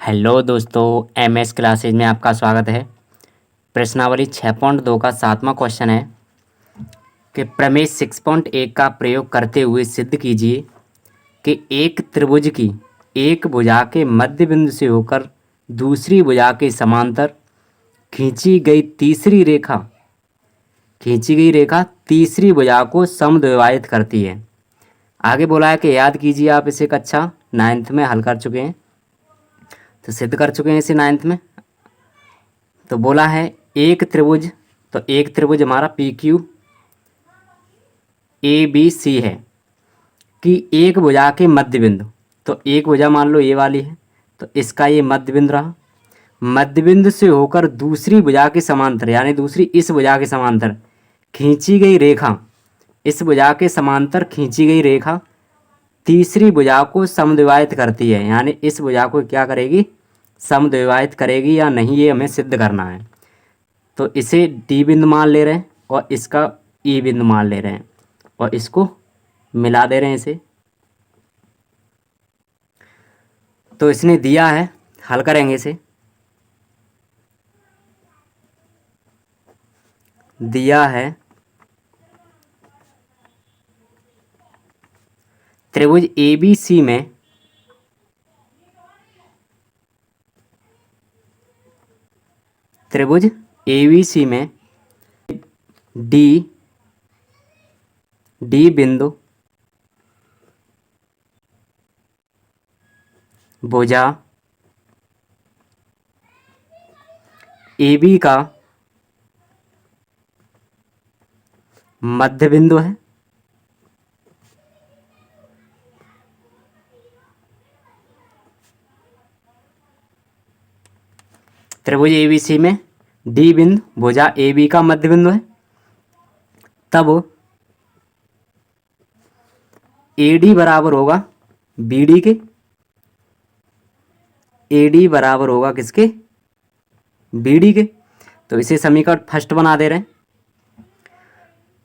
Hello दोस्तों, MS classes में आपका स्वागत है। प्रश्नावली 6.2 का 7वां क्वेश्चन है कि प्रमेय 6.1 का प्रयोग करते हुए सिद्ध कीजिए कि एक त्रिभुज की एक भुजा के मध्य बिंदु से होकर दूसरी भुजा के समांतर खींची गई तीसरी भुजा को समद्विभाजित करती है। आगे बोला है कि याद कीजिए, आप इसे कक्षा 9th में हल कर चुके हैं, तो सिद्ध कर चुके हैं इसे 9th में। तो बोला है एक त्रिभुज हमारा P Q A B C है कि एक भुजा के मध्य बिंदु, तो एक भुजा मान लो ये वाली है, तो इसका ये मध्य बिंदु रहा। मध्य बिंदु से होकर दूसरी भुजा के समांतर, यानी दूसरी इस भुजा के समांतर खींची गई रेखा, इस भुजा के समांतर खींची गई रेखा तीसरी भुजा को समद्विभाजित करती है, यानी इस भुजा को क्या करेगी, समद्विभाजित करेगी या नहीं, ये हमें सिद्ध करना है। तो इसे डी बिंदु मान ले रहे हैं और इसका ई बिंदु मान ले रहे हैं और इसको मिला दे रहे हैं इसे। तो इसने दिया है, हल करेंगे इसे। दिया है त्रिभुज ए बी सी में डी बिंदु भुजा ए बी का मध्य बिंदु है। त्रिभुज ए बी सी में डी बिंदु भुजा ए बी का मध्य बिंदु है। तब ए डी बराबर होगा बी डी के। ए डी बराबर होगा किसके, बी डी के। तो इसे समीकरण फर्स्ट बना दे रहे हैं।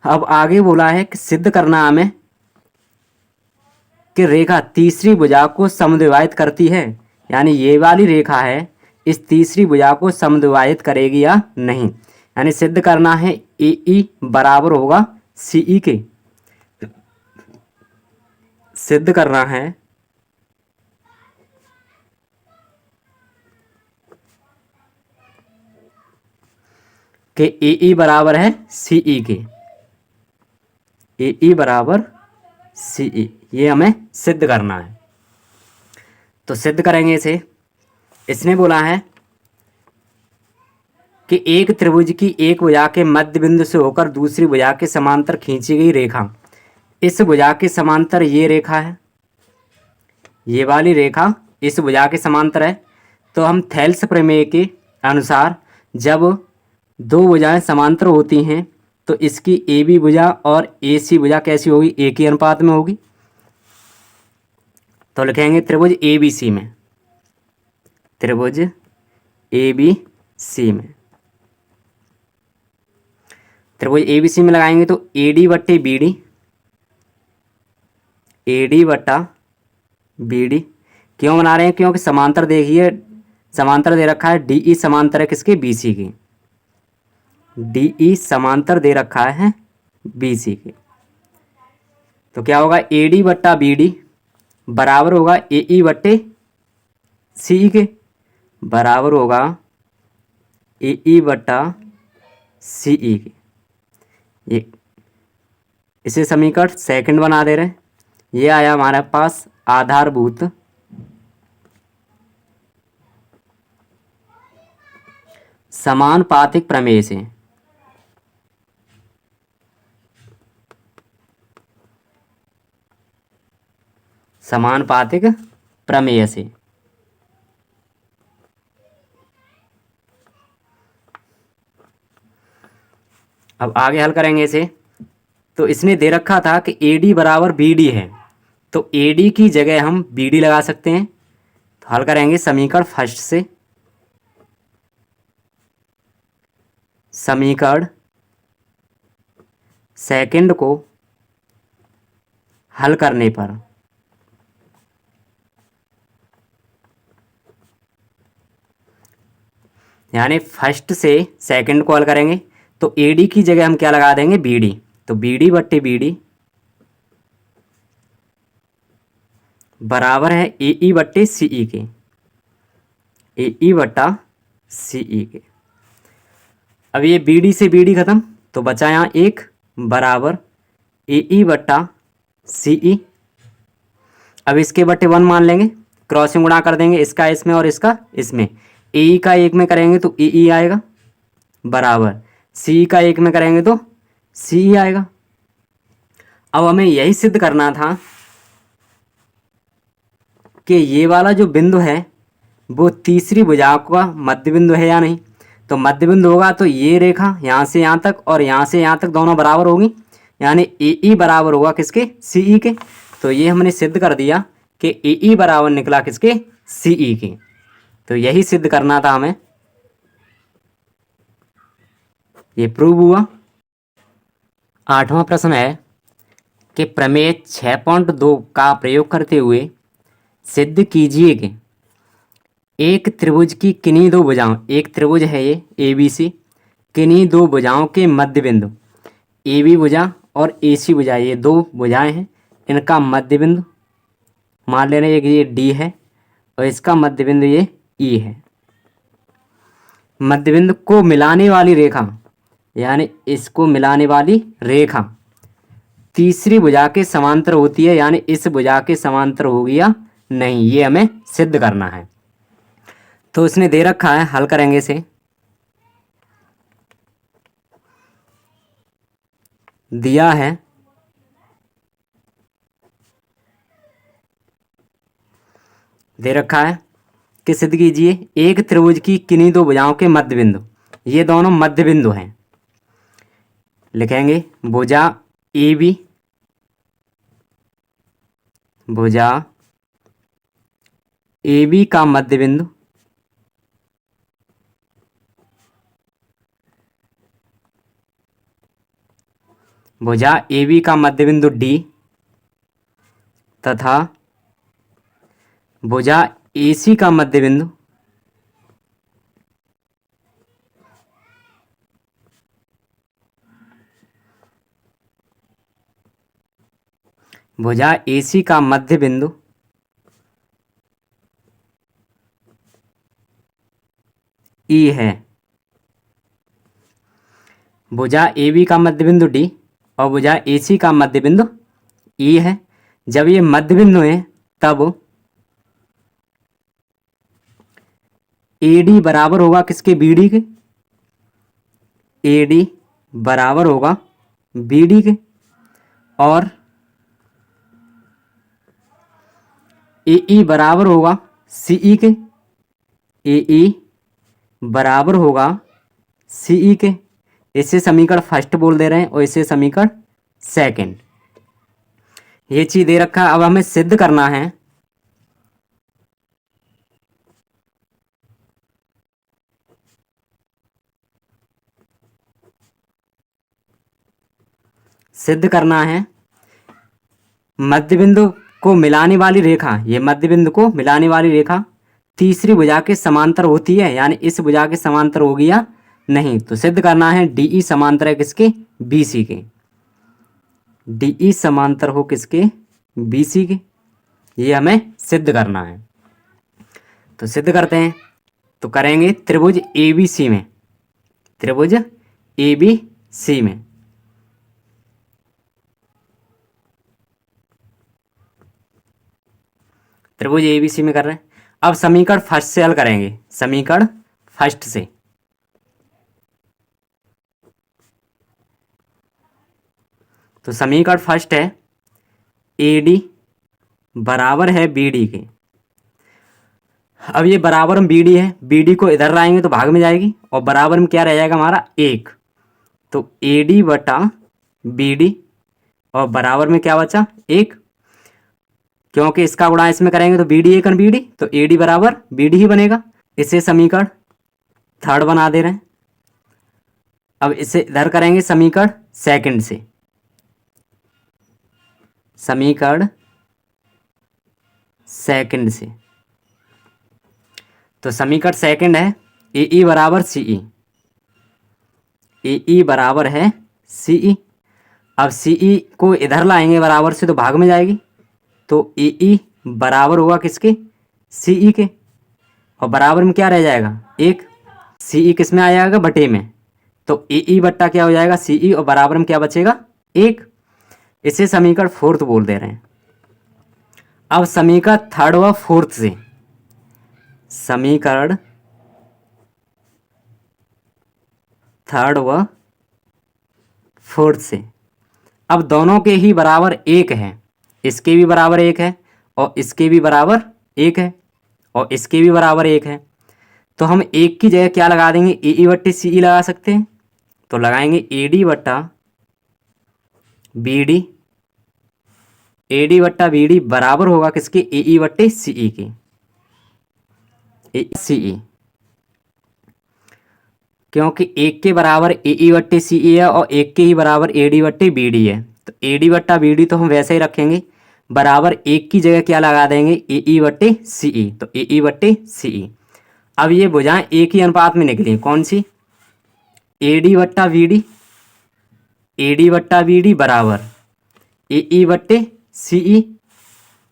अब आगे बोला है कि सिद्ध करना हमें कि रेखा तीसरी भुजा को समद्विभाजित करती है, यानी ये वाली रेखा है इस तीसरी भुजा को समद्विभाजित करेगी या नहीं। यानी सिद्ध करना है ए ई बराबर होगा सी ई के। सिद्ध करना है कि ए ई बराबर है सी ई के। ए ई बराबर सी ई, ये हमें सिद्ध करना है। तो सिद्ध करेंगे इसे। इसने बोला है कि एक त्रिभुज की एक भुजा के मध्य बिंदु से होकर दूसरी भुजा के समांतर खींची गई रेखा, इस भुजा के समांतर ये रेखा है, ये वाली रेखा इस भुजा के समांतर है। तो हम थेल्स प्रमेय के अनुसार जब दो भुजाएं समांतर होती हैं तो इसकी ए बी भुजा और ए सी भुजा कैसी होगी, एक ही अनुपात में होगी। तो लिखेंगे त्रिभुज ए बी सी में, त्रिभुज ए बी सी में, त्रिभुज ए बी सी में लगाएंगे तो ए डी बट्टे बी डी, ए डी बट्टा बी डी। क्यों बना रहे हैं, क्योंकि समांतर देखिए, समांतर दे रखा है डी ई समांतर है किसके, बी सी की। डी ई समांतर दे रखा है बी सी के। तो क्या होगा, ए डी बट्टा बी डी बराबर होगा ए ई बट्टे सी ई के, बराबर होगा ए ई बट्टा सी ई के। ये इसे समीकरण सेकंड बना दे रहे हैं। ये आया हमारे पास आधारभूत समानुपातिक प्रमेय से। समानुपातिक प्रमेय से अब आगे हल करेंगे इसे। तो इसने दे रखा था कि ए डी बराबर बी डी है, तो ए डी की जगह हम बी डी लगा सकते हैं। तो हल करेंगे समीकरण फर्स्ट से। समीकरण सेकंड को हल करने पर यानी फर्स्ट से सेकंड को हल करेंगे तो ए डी की जगह हम क्या लगा देंगे, बी डी। तो बी डी बट्टे बी डी बराबर है ए ई बट्टे सी ई के, ए ई बट्टा सी ई के। अब ये बी डी से बी डी खत्म तो बचा यहाँ एक बराबर ए ई बट्टा सी ई। अब इसके बट्टे 1 मान लेंगे, क्रॉसिंग गुणा कर देंगे इसका इसमें और इसका इसमें। ए ई का एक में करेंगे तो ए ई आएगा बराबर सी ई का एक में करेंगे तो सी ई आएगा। अब हमें यही सिद्ध करना था कि ये वाला जो बिंदु है वो तीसरी भुजा का मध्य बिंदु है या नहीं। तो मध्य बिंदु होगा तो ये रेखा यहाँ से यहाँ तक और यहाँ से यहाँ तक दोनों बराबर होगी, यानी ए ई बराबर होगा किसके, सी ई के। तो ये हमने सिद्ध कर दिया कि ए ई बराबर निकला किसके, सी ई के। तो यही सिद्ध करना था हमें, ये प्रूव हुआ। 8वां प्रश्न है कि प्रमेय 6.2 का प्रयोग करते हुए सिद्ध कीजिए कि एक त्रिभुज की किन्हीं दो भुजाओं, एक त्रिभुज है ये ए बी सी, किन्हीं दो भुजाओं के मध्य बिंदु ए बी भुजा और ए सी भुजा, ये दो भुजाएं हैं, इनका मध्य बिंदु मान ले रहे हैं ये डी है और इसका मध्य बिंदु ये ई है। मध्य बिंदु को मिलाने वाली रेखा, यानी इसको मिलाने वाली रेखा तीसरी भुजा के समांतर होती है, यानी इस भुजा के समांतर होगी या नहीं, ये हमें सिद्ध करना है। तो इसने दे रखा है, हल करेंगे इसे। दिया है दे रखा है कि सिद्ध कीजिए एक त्रिभुज की किन्हीं दो भुजाओं के मध्य बिंदु, ये दोनों मध्य बिंदु हैं। लिखेंगे भुजा ए बी, भुजा ए बी का मध्य बिंदु भुजा ए बी का मध्य बिंदु डी तथा भुजा ए सी का मध्य बिंदु भुजा ए सी का मध्य बिंदु ई है। भुजा ए बी का मध्य बिंदु डी और भुजा ए सी का मध्य बिंदु ई है। जब ये मध्य बिंदु है तब ए डी बराबर होगा किसके, बी डी के। ए डी बराबर होगा बी डी के और ए ई बराबर होगा सी ई के। ए ई बराबर होगा सी ई के। इसे समीकरण फर्स्ट बोल दे रहे हैं और इसे समीकरण सेकंड। ये चीज दे रखा है। अब हमें सिद्ध करना है मध्य बिंदु को मिलाने वाली रेखा, ये मध्य बिंदु को मिलाने वाली रेखा तीसरी भुजा के समांतर होती है, यानी इस भुजा के समांतर होगी या नहीं। तो सिद्ध करना है डीई समांतर है किसके, बीसी के। डीई समांतर हो किसके, बीसी के। ये हमें सिद्ध करना है। तो सिद्ध करते हैं। तो करेंगे त्रिभुज ए बी सी में, त्रिभुज ए बी सी में त्रिभुज ए बी सी में कर रहे हैं। अब समीकरण फर्स्ट से हल करेंगे, समीकरण फर्स्ट से। तो समीकरण फर्स्ट है ए डी बराबर है बी डी के। अब ये बराबर में बी डी है, बी डी को इधर लाएंगे तो भाग में जाएगी और बराबर में क्या रह जाएगा हमारा, एक। तो ए डी बटा बी डी और बराबर में क्या बचा, एक। क्योंकि इसका गुणा इसमें करेंगे तो बी डी एक बी डी, तो ए डी बराबर बी डी ही बनेगा। इसे समीकरण थर्ड बना दे रहे हैं। अब इसे इधर करेंगे समीकरण सेकंड से, समीकरण सेकंड से। तो समीकरण सेकंड है ए ई बराबर सी ई, ए ई बराबर है सी ई। अब सी ई को इधर लाएंगे बराबर से तो भाग में जाएगी, तो ए ई बराबर होगा किसके, सी ई के, और बराबर में क्या रह जाएगा, एक। सी ई किस में आ जाएगा, बटे में, तो ए ई बट्टा क्या हो जाएगा, सी ई, और बराबर में क्या बचेगा, एक। इसे समीकरण फोर्थ बोल दे रहे हैं। अब समीकरण थर्ड व फोर्थ से, समीकरण थर्ड व फोर्थ से, अब दोनों के ही बराबर एक है, इसके भी बराबर एक है और इसके भी बराबर एक है और इसके भी बराबर एक है, तो हम एक की जगह क्या लगा देंगे, ए ई बट्टे सी ई लगा सकते हैं। तो लगाएंगे ए डी बट्टा बी डी, ए डी बट्टा बी डी बराबर होगा किसके, ए ई बट्टे सी ई के, ए सी ई, क्योंकि एक के बराबर ए ई बट्टे सी ई है और एक के ही बराबर ए डी बट्टे बी डी है, तो ए डी बट्टा बी डी तो हम वैसे ही रखेंगे, बराबर एक की जगह क्या लगा देंगे, ए ई बट्टे सी ई, तो ए ई बट्टे सी ई। अब ये भुजाएं एक ही अनुपात में निकली, कौन सी, ए डी बट्टा बी डी, ए डी बट्टा बी डी बराबर ए ई बट्टे सी ई,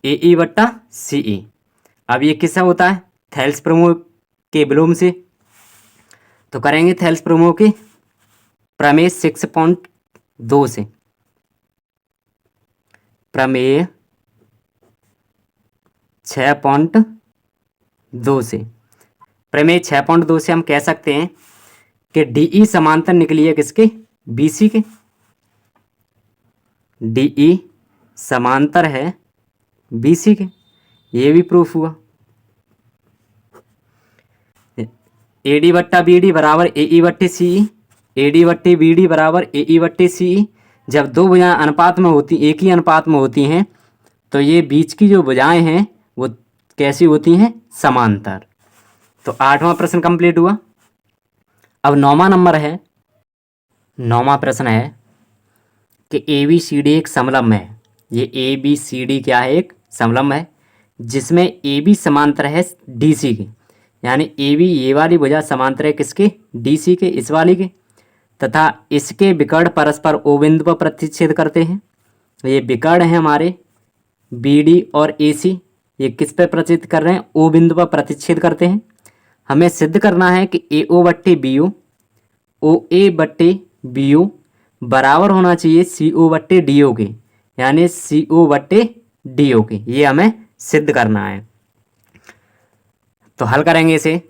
ए ई बट्टा सी ई। अब ये किससे होता है, थेल्स प्रमेय के विलोम से, तो करेंगे थेल्स प्रमेय के प्रमेय 6.2 से, प्रमेय 6.2 से, प्रमेय 6.2 से हम कह सकते हैं कि डी ई समांतर निकली है किसके, बी सी के, डी ई समांतर है बी सी के, ये भी प्रूफ हुआ। ए डी बट्टा बी डी बराबर ए ई बट्टे सी ई, ए डी बट्टे बी डी बराबर ए ई बट्टे सी ई। जब दो भुजाएं अनुपात में होती, एक ही अनुपात में होती हैं, तो ये बीच की जो भुजाएं हैं वो कैसी होती हैं, समांतर। तो 8वां प्रश्न कंप्लीट हुआ। अब 9वां नंबर है, 9वां प्रश्न है कि ए बी सी डी एक समलंब है। ये ए बी सी डी क्या है, एक समलंब है, जिसमें ए बी समांतर है डी सी के, यानी ए बी ये वाली भुजा समांतर है किसके, डी सी के, इस वाली के, तथा इसके विकर्ण परस्पर ओ बिंदु पर प्रतिच्छेद करते हैं। ये विकर्ण है हमारे बी डी और ए सी, ये किस पे प्रतिच्छेद कर रहे हैं, ओ बिंदु पर प्रतिच्छेद करते हैं। हमें सिद्ध करना है कि ए ओ बट्टे बी ओ, ओ ए बट्टे बी ओ बराबर होना चाहिए सी ओ बट्टे डी ओ के, यानी सी ओ बट्टे डी ओ के, ये हमें सिद्ध करना है। तो हल करेंगे इसे,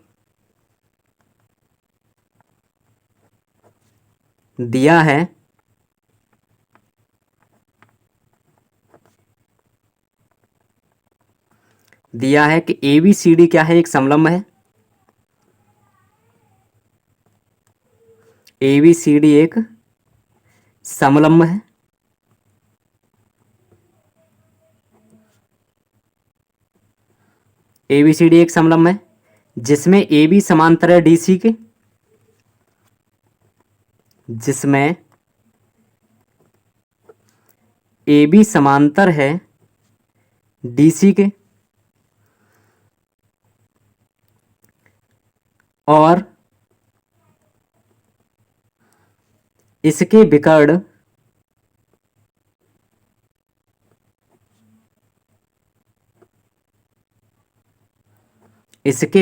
दिया है कि ए बी सी डी क्या है, एक समलंब है, ए बी सी डी एक समलंब है, ए बी सी डी एक समलंब है, जिसमें ए बी समांतर है डी सी के, जिसमें ए बी समांतर है डी सी के, और इसके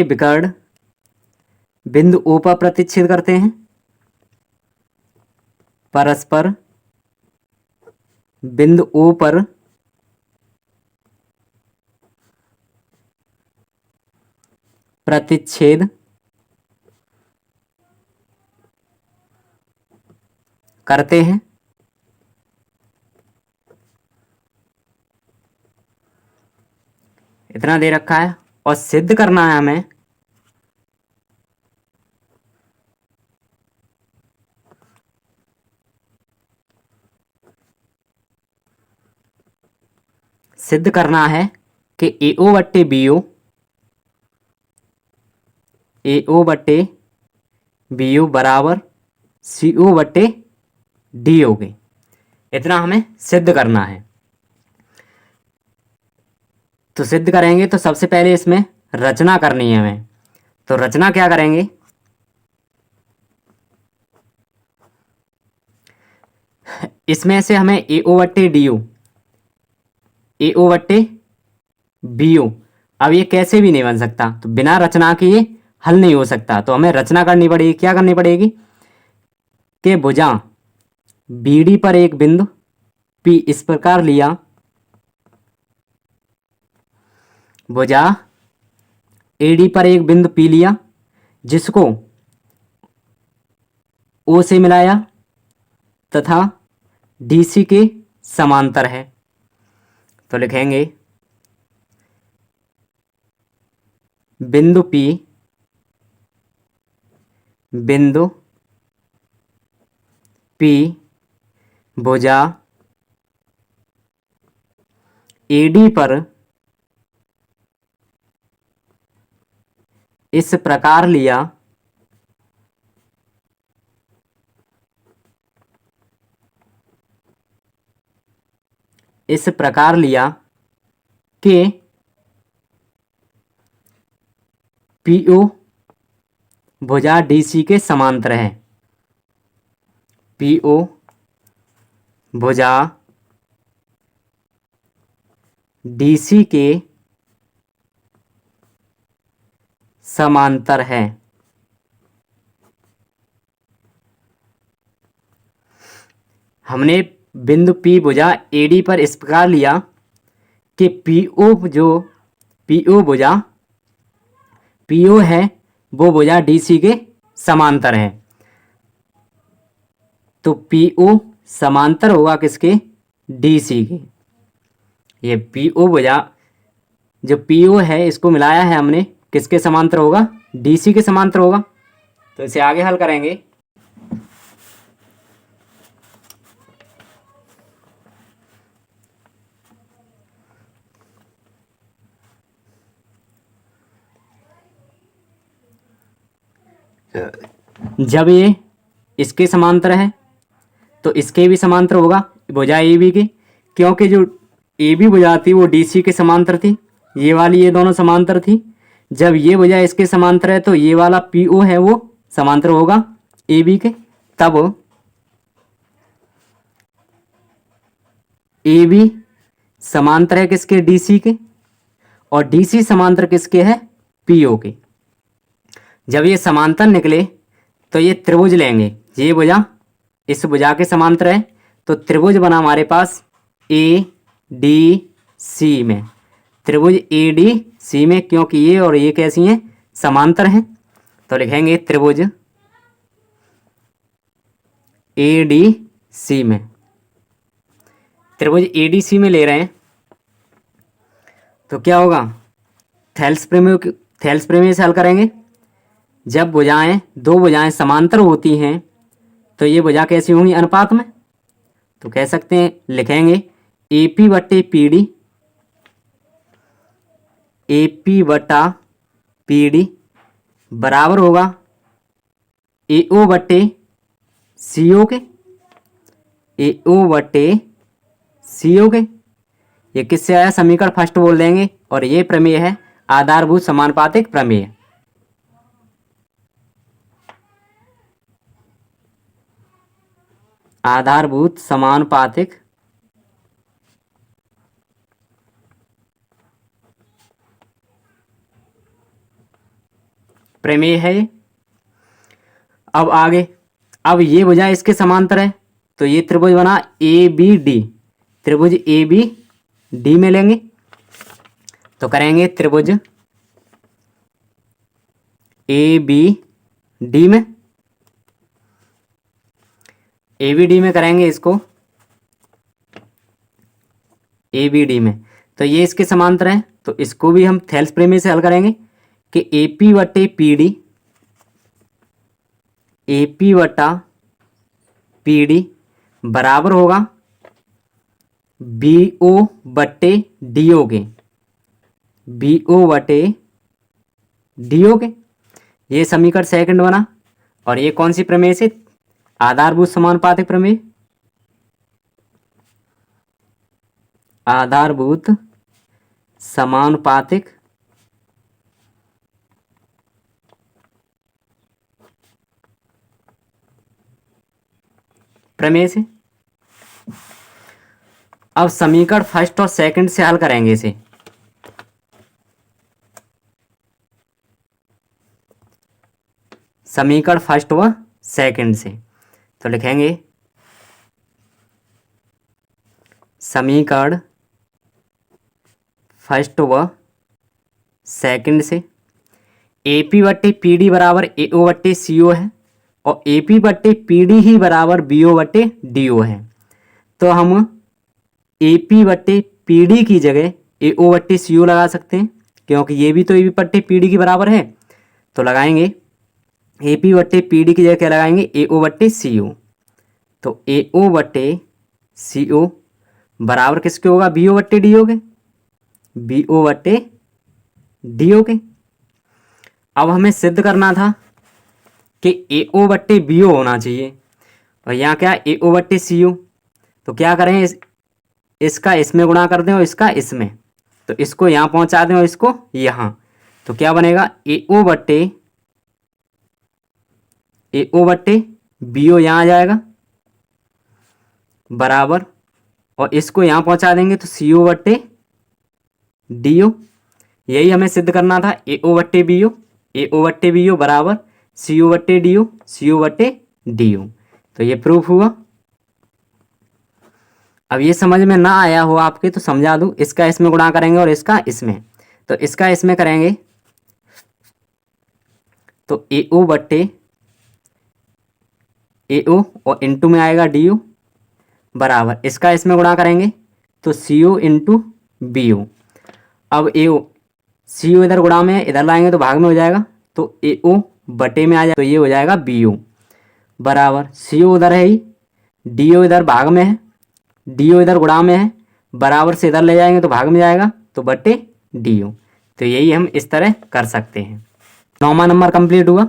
विकर्ण बिंदु ओ पर प्रतिच्छेद करते हैं, परस्पर बिंदु ओ पर प्रतिच्छेद करते हैं। इतना दे रखा है और सिद्ध करना है हमें सिद्ध करना है कि ए ओ बट्टे बी ओ, ए ओ बट्टे बी ओ बराबर सी ओ बट्टे डी ओ के, इतना हमें सिद्ध करना है। तो सिद्ध करेंगे तो सबसे पहले इसमें रचना करनी है हमें। तो रचना क्या करेंगे, इसमें से हमें ए ओ बट्टे डी ओ, ए ओ बट्टे बी ओ, अब ये कैसे भी नहीं बन सकता, तो बिना रचना के ये हल नहीं हो सकता। तो हमें रचना करनी पड़ेगी। क्या करनी पड़ेगी कि भुजा बी डी पर एक बिंदु पी इस प्रकार लिया, भुजा ए डी पर एक बिंदु पी लिया, जिसको ओ से मिलाया तथा डी सी के समांतर है। तो लिखेंगे बिंदु पी, बिंदु पी भुजा ए डी पर इस प्रकार लिया, इस प्रकार लिया कि पीओ भुजा डीसी के समांतर है, पीओ भुजा डीसी के समांतर है। हमने बिंदु पी भुजा एडी पर इस प्रकार लिया कि पीओ भुजा पीओ है वो भुजा डीसी के समांतर है। तो पीओ समांतर होगा किसके, डीसी के। ये पीओ भुजा जो पीओ है इसको मिलाया है हमने, किसके समांतर होगा, डीसी के समांतर होगा। तो इसे आगे हल करेंगे। जब ये इसके समांतर है तो इसके भी समांतर होगा भुजा ए बी के, क्योंकि जो ए बी भुजा थी वो डी सी के समांतर थी, ये वाली ये दोनों समांतर थी। जब ये भुजा इसके समांतर है तो ये वाला पी ओ है वो समांतर होगा ए बी के। तब ए बी समांतर है किसके, डी सी के, और डी सी समांतर किसके है, पी ओ के। जब ये समांतर निकले तो ये त्रिभुज लेंगे, ये भुजा इस भुजा के समांतर है, तो त्रिभुज बना हमारे पास ए डी सी में, त्रिभुज ए डी सी में, क्योंकि ये और ये कैसी हैं, समांतर हैं। तो लिखेंगे त्रिभुज ए डी सी में, त्रिभुज ए डी सी में ले रहे हैं तो क्या होगा, थेल्स प्रमेय से हल करेंगे। जब भुजाएं दो भुजाएं समांतर होती हैं तो ये भुजा कैसी होंगी, अनुपात में। तो कह सकते हैं, लिखेंगे ए पी बट्टे पी डी, ए पी बटा पी डी बराबर होगा ए ओ बट्टे सी ओ के, ए ओ बट्टे सी ओ के। ये किससे आया, समीकरण फर्स्ट बोल देंगे, और ये प्रमेय है आधारभूत समानुपातिक प्रमेय। आधारभूत समानुपातिक प्रमेय है ये। अब आगे, अब ये भुजा इसके समांतर है तो ये त्रिभुज बना ए बी डी, त्रिभुज ए बी डी में लेंगे। तो करेंगे त्रिभुज ए बी डी में, ए बी डी में करेंगे इसको, ए बी डी में। तो ये इसके समांतर है तो इसको भी हम थेल्स प्रमेय से हल करेंगे कि ए पी बटे पी डी, ए पी बटा पी डी बराबर होगा बी ओ बट्टे डी ओ के, बी ओ बटे डी ओ के। ये समीकरण सेकंड बना, और ये कौन सी प्रमेय से, आधारभूत समानुपातिक प्रमेय, आधारभूत समानुपातिक प्रमेय से। अब समीकरण फर्स्ट और सेकंड से हल करेंगे इसे। समीकरण फर्स्ट व सेकंड से तो लिखेंगे समीकरण फर्स्ट व सेकंड से ए पी बट्टे पी डी बराबर ए ओ बट्टे सी ओ है और ए पी बट्टे पी डी ही बराबर बी ओ बट्टे डी ओ है। तो हम ए पी बट्टे पी डी की जगह ए ओ बट्टे सी ओ लगा सकते हैं, क्योंकि ये भी तो ए पी बट्टे पी डी के बराबर है। तो लगाएंगे ए पी बट्टे पी डी की जगह क्या लगाएंगे, ए ओ बट्टे सी ओ। तो ए ओ बट्टे सी ओ बराबर किसके होगा, बी ओ बट्टे डी ओ के, बी ओ बट्टे डी ओ के। अब हमें सिद्ध करना था कि ए ओ बट्टे बी ओ होना चाहिए और यहाँ क्या ए ओ बट्टे सी ओ। तो क्या करें, इसका इसमें गुणा कर दें और इसका इसमें, तो इसको यहाँ पहुँचा दें और इसको यहाँ। तो क्या बनेगा, ए ओ बट्टे बी ओ यहाँ आ जाएगा बराबर, और इसको यहाँ पहुँचा देंगे तो सी ओ बट्टे डी ओ। यही हमें सिद्ध करना था, ए ओ बट्टे बी ओ, ए ओ बट्टे बी ओ बराबर सी ओ बट्टे डी ओ, सी ओ बट्टे डी ओ। तो ये प्रूफ हुआ। अब ये समझ में ना आया हो आपके तो समझा दूँ, इसका इसमें गुणा करेंगे और इसका इसमें। तो इसका इसमें करेंगे तो ए ओ बट्टे ए ओ और इंटू में आएगा डी ओ बराबर, इसका इसमें गुणा करेंगे तो सी ओ इंटू बी ओ। अब ए ओ सी ओ इधर गुणा में इधर लाएंगे तो भाग में हो जाएगा, तो ए ओ बटे में आ जाए तो ये हो जाएगा बी ओ बराबर, सी ओ उधर है ही, डी ओ इधर भाग में है, डी ओ इधर गुणा में है, बराबर से इधर ले जाएंगे तो भाग में जाएगा तो बटे डी ओ। तो यही हम इस तरह कर सकते हैं। 9वां नंबर कंप्लीट हुआ।